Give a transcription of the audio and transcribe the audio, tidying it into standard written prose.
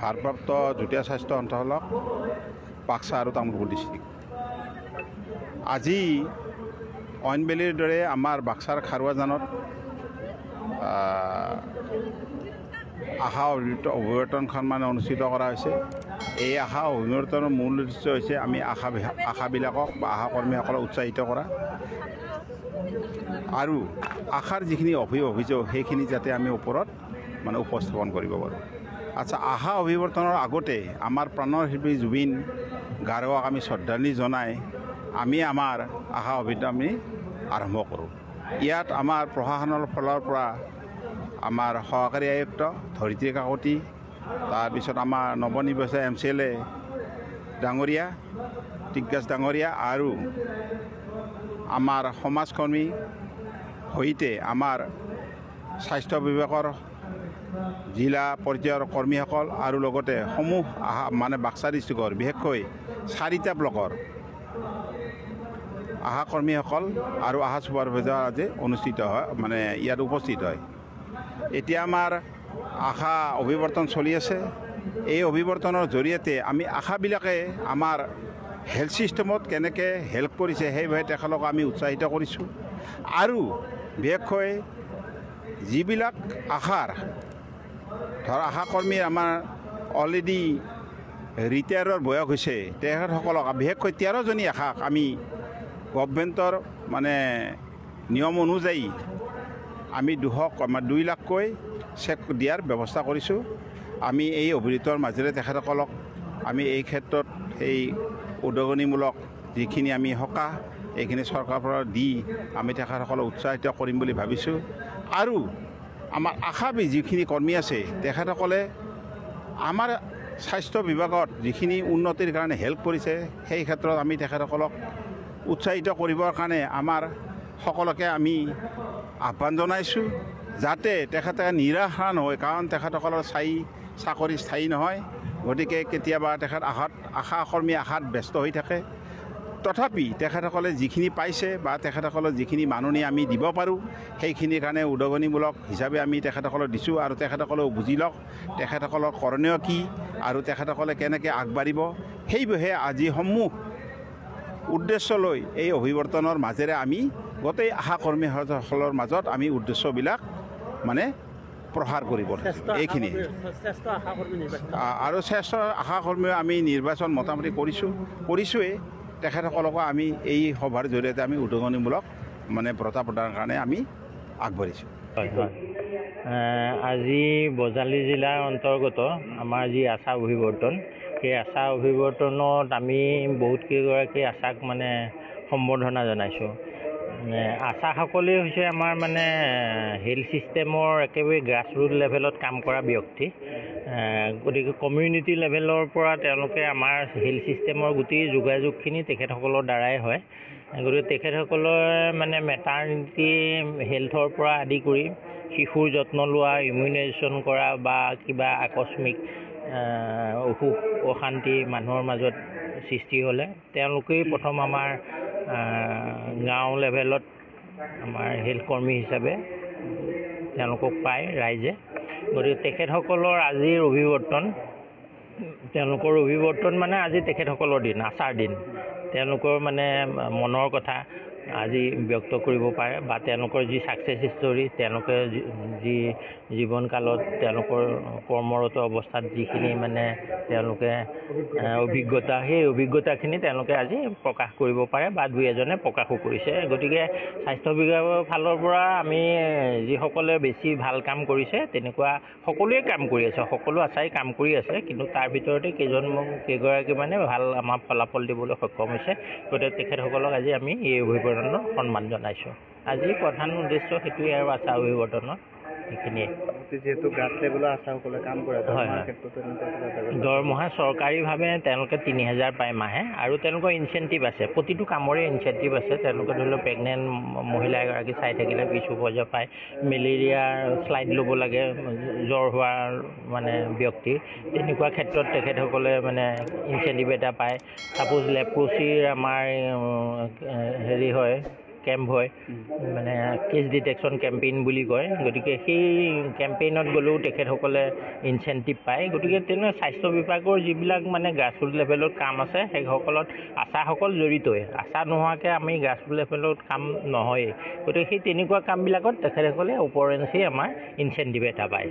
ভাৰপ্ৰাপ্ত যুটীয়া স্বাস্থ্য সঞ্চালক বাক্সা আৰু তামোলপুৰ ডিষ্ট্ৰিক্ট। আজি অইনবেলিৰ দৰে আমাৰ বাক্সাৰ খাৰুৱাজানত আশা অভিৱৰ্তনখন অনুষ্ঠিত কৰা হৈছে। এই আশা অভিৱৰ্তনৰ মূল উদ্দেশ্য হৈছে আমি আশাবিলাকক বা আশা কৰ্মীসকলক উৎসাহিত কৰা আৰু আশাৰ যিখিনি অভিযোগ সেইখিনি যাতে আমি ওপৰত উপস্থাপন কৰিব পাৰোঁ। আচ্ছা, আশা অভিৱৰ্তনৰ আগতে আমাৰ প্ৰাণৰ শিল্পী জুবিন গাৰ্গক আমি শ্ৰদ্ধাঞ্জলি জনাই আমি আমাৰ আশা অভিযান আমি আৰম্ভ কৰোঁ। ইয়াত আমাৰ প্ৰশাসনৰ ফালৰ পৰা আমাৰ সহকাৰী আয়ুক্ত ধৰিত্ৰী কাকতি, তাৰপিছত আমাৰ নৱনিৰ্বাচিত MCLA ডাঙৰীয়া টিগ্গাছ ডাঙৰীয়া আৰু আমাৰ সমাজকৰ্মী সৈতে আমাৰ স্বাস্থ্য বিভাগৰ জিলা পৰ্যায়ৰ কৰ্মীসকল আৰু লগতে সমূহ বাক্সা ডিষ্ট্ৰিক্টৰ বিশেষকৈ 4টা ব্লকৰ আশা কৰ্মীসকল আৰু আশা ছুপাৰভাইজাৰ আজি অনুষ্ঠিত হয় ইয়াত উপস্থিত হয়। এতিয়া আমাৰ আশা অভিৱৰ্তন চলি আছে। এই অভিৱৰ্তনৰ জৰিয়তে আমি আশাবিলাকে আমাৰ হেল্থ ছিষ্টেমত কেনেকৈ হেল্প কৰিছে সেইভাৱে তেখেতলোকক আমি উৎসাহিত কৰিছোঁ আৰু বিশেষকৈ যিবিলাক আশাৰ আশা কৰ্মী আমাৰ অলৰেডি ৰিটায়াৰৰ বয়স হৈছে তেখেতসকলক বিশেষকৈ 13জনী আশাক আমি গভৰ্ণমেণ্টৰ নিয়ম অনুযায়ী আমি 2 লাখকৈ চেক দিয়াৰ ব্যৱস্থা কৰিছোঁ। আমি এই অভিযানৰ মাজেৰে তেখেতসকলক আমি এই ক্ষেত্ৰত এই উদগনিমূলক যিখিনি আমি সকাহ এইখিনি চৰকাৰৰ পৰা দি আমি তেখেতসকলক উৎসাহিত কৰিম বুলি ভাবিছোঁ আৰু আমাৰ আশা যিখিনি কৰ্মী আছে তেখেতসকলে আমাৰ স্বাস্থ্য বিভাগত যিখিনি উন্নতিৰ কাৰণে হেল্প কৰিছে সেই ক্ষেত্ৰত আমি তেখেতসকলক উৎসাহিত কৰিবৰ কাৰণে আমাৰ সকলোকে আমি আহ্বান জনাইছোঁ যাতে তেখেতে নিৰাশা নহয়, কাৰণ তেখেতসকলৰ চাকৰি স্থায়ী নহয়। গতিকে কেতিয়াবা আশা কৰ্মী আশাত ব্যস্ত হৈ থাকে। তথাপি তেখেতসকলে যিখিনি পাইছে বা তেখেতসকলৰ যিখিনি মাননি আমি দিব পাৰোঁ সেইখিনিৰ কাৰণে উদগনিমূলক হিচাপে আমি তেখেতসকলক দিছোঁ আৰু তেখেতসকলেও বুজি লওক তেখেতসকলৰ কৰণীয় কি আৰু তেখেতসকলে কেনেকৈ আগবাঢ়িব সেই বিষয়ে আজি সমূহ উদ্দেশ্য লৈ এই অভিৱৰ্তনৰ মাজেৰে আমি গোটেই আশা কৰ্মীসকলৰ মাজত আমি উদ্দেশ্যবিলাক প্ৰসাৰ কৰিব এইখিনি আৰু শ্ৰেষ্ঠ আশা কৰ্মী আমি নিৰ্বাচন মোটামুটি কৰিছোঁৱেই। তেখেতসকলকো আমি এই সভাৰ জৰিয়তে আমি উদগনিমূলক বঁটা প্ৰদানৰ কাৰণে আমি আগবাঢ়িছোঁ। আজি বজালী জিলাৰ অন্তৰ্গত আমাৰ যি আশা অভিৱৰ্তন সেই আশা অভিৱৰ্তনত আমি বহুতকেইগৰাকী আশাক সম্বৰ্ধনা জনাইছোঁ। আশাসকলেই হৈছে আমাৰ হেল্থ ছিষ্টেমৰ একেবাৰে গ্ৰাছৰুট লেভেলত কাম কৰা ব্যক্তি। গতিকে কমিউনিটি লেভেলৰ পৰা তেওঁলোকে আমাৰ হেল্থ ছিষ্টেমৰ গোটেই যোগাযোগখিনি তেখেতসকলৰ দ্বাৰাই হয়। গতিকে তেখেতসকলে মেটাৰনিটি হেল্থৰ পৰা আদি কৰি শিশুৰ যত্ন লোৱা, ইমিউনাইজেশ্যন কৰা বা কিবা আকস্মিক অসুখ অশান্তি মানুহৰ মাজত সৃষ্টি হ'লে তেওঁলোকেই প্ৰথম আমাৰ গাঁও লেভেলত আমাৰ হেল্থ কৰ্মী হিচাপে তেওঁলোকক পায় ৰাইজে। গতিকে তেখেতসকলৰ আজিৰ অভিৱৰ্তন তেওঁলোকৰ অভিৱৰ্তন আজি তেখেতসকলৰ দিন, আশাৰ দিন। তেওঁলোকৰ মনৰ কথা আজি ব্যক্ত কৰিব পাৰে বা তেওঁলোকৰ যি ছাকচেছ ষ্টৰী তেওঁলোকে যি জীৱনকালত তেওঁলোকৰ কৰ্মৰত অৱস্থাত যিখিনি তেওঁলোকে অভিজ্ঞতা সেই অভিজ্ঞতাখিনি তেওঁলোকে আজি প্ৰকাশ কৰিব পাৰে বা 2-এজনে প্ৰকাশো কৰিছে। গতিকে স্বাস্থ্য বিভাগৰ ফালৰ পৰা আমি যিসকলে বেছি ভাল কাম কৰিছে তেনেকুৱা সকলোৱে কাম কৰি আছে, সকলো আশাই কাম কৰি আছে, কিন্তু তাৰ ভিতৰতে কেইগৰাকী ভাল আমাৰ ফলাফল দিবলৈ সক্ষম হৈছে। গতিকে তেখেতসকলক আজি আমি এই অভিৱৰ্তনত সন্মান জনাইছোঁ। আজি প্ৰধান উদ্দেশ্য সেইটোৱে আৰু আশা অভিৱৰ্তনৰ সেইখিনিয়ে। যিহেতু গ্ৰাছ লেভেলৰ আশাসকলে কাম কৰে দৰমহা চৰকাৰীভাৱে তেওঁলোকে 30,000 পায় মাহে আৰু তেওঁলোকৰ ইনচেণ্টিভ আছে, প্ৰতিটো কামৰে ইনচেণ্টিভ আছে। তেওঁলোকে ধৰি লওক প্ৰেগনেণ্ট মহিলা এগৰাকী চাই থাকিলে কিছু পইচা পায়, মেলেৰিয়াৰ শ্লাইড ল'ব লাগে জ্বৰ হোৱাৰ ব্যক্তি তেনেকুৱা ক্ষেত্ৰত তেখেতসকলে ইনচেণ্টিভ এটা পায়। ছাপ'জ লেপ্ৰচিৰ আমাৰ হয় কেম্প হয় মানে কেছ ডিটেকশ্যন কেম্পেইন বুলি কয় গতিকে সেই কেম্পেইনত গ'লেও তেখেতসকলে ইনচেণ্টিভ পায় গতিকে তেনে স্বাস্থ্য বিভাগৰ যিবিলাক মানে গ্ৰাছৰুট লেভেলত কাম আছে সেইসকলত আশাসকল জড়িতই আশা নোহোৱাকৈ আমি গ্ৰাছৰুট লেভেলত কাম নহয়েই গতিকে সেই তেনেকুৱা কামবিলাকত তেখেতসকলে ওপৰঞ্চি আমাৰ ইনচেণ্টিভ এটা পায়